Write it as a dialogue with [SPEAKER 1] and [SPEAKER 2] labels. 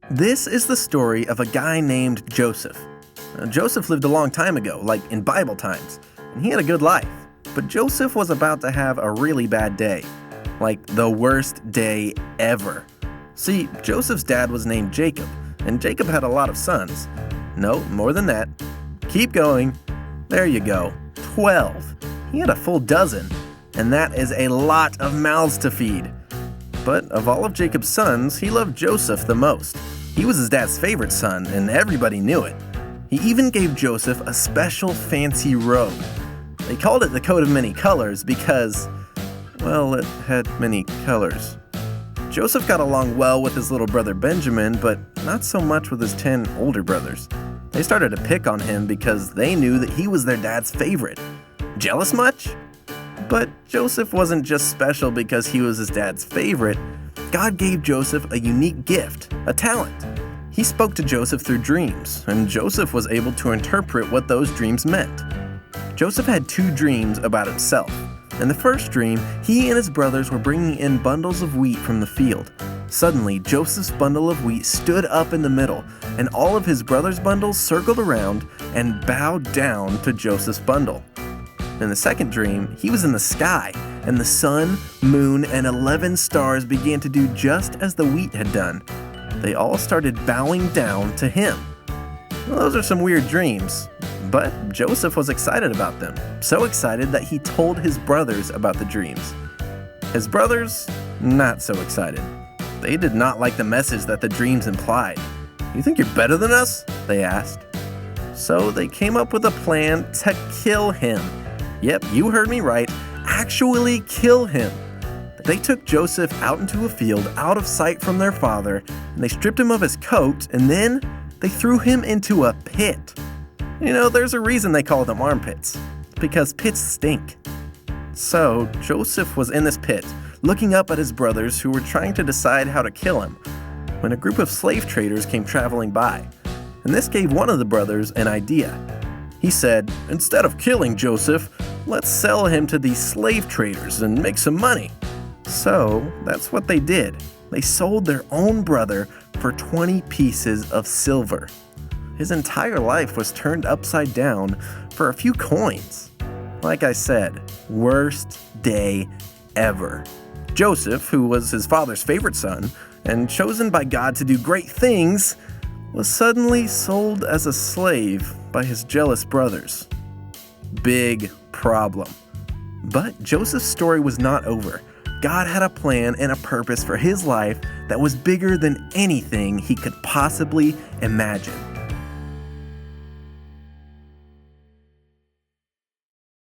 [SPEAKER 1] This is the story of a guy named Joseph. Joseph lived a long time ago, like in Bible times, and he had a good life. But Joseph was about to have a really bad day, like the worst day ever. See, Joseph's dad was named Jacob, and Jacob had a lot of sons. No, more than that. Keep going. There you go. 12. He had a full dozen, and that is a lot of mouths to feed. But of all of Jacob's sons, he loved Joseph the most. He was his dad's favorite son, and everybody knew it. He even gave Joseph a special fancy robe. They called it the coat of many colors because, well, it had many colors. Joseph got along well with his little brother Benjamin, but not so much with his 10 older brothers. They started to pick on him because they knew that he was their dad's favorite. Jealous much? But Joseph wasn't just special because he was his dad's favorite. God gave Joseph a unique gift, a talent. He spoke to Joseph through dreams, and Joseph was able to interpret what those dreams meant. Joseph had 2 dreams about himself. In the first dream, he and his brothers were bringing in bundles of wheat from the field. Suddenly, Joseph's bundle of wheat stood up in the middle, and all of his brothers' bundles circled around and bowed down to Joseph's bundle. In the second dream, he was in the sky, and the sun, moon, and 11 stars began to do just as the wheat had done. They all started bowing down to him. Well, those are some weird dreams, but Joseph was excited about them. So excited that he told his brothers about the dreams. His brothers, not so excited. They did not like the message that the dreams implied. "You think you're better than us?" they asked. So they came up with a plan to kill him. Yep, you heard me right. Actually kill him. They took Joseph out into a field out of sight from their father, and they stripped him of his coat, and then they threw him into a pit. You know, there's a reason they call them armpits. It's because pits stink. So Joseph was in this pit, looking up at his brothers who were trying to decide how to kill him, when a group of slave traders came traveling by. And this gave one of the brothers an idea. He said, "Instead of killing Joseph, let's sell him to these slave traders and make some money." So that's what they did. They sold their own brother for 20 pieces of silver. His entire life was turned upside down for a few coins. Like I said, worst day ever. Joseph, who was his father's favorite son and chosen by God to do great things, was suddenly sold as a slave by his jealous brothers. Big problem. But Joseph's story was not over. God had a plan and a purpose for his life that was bigger than anything he could possibly imagine.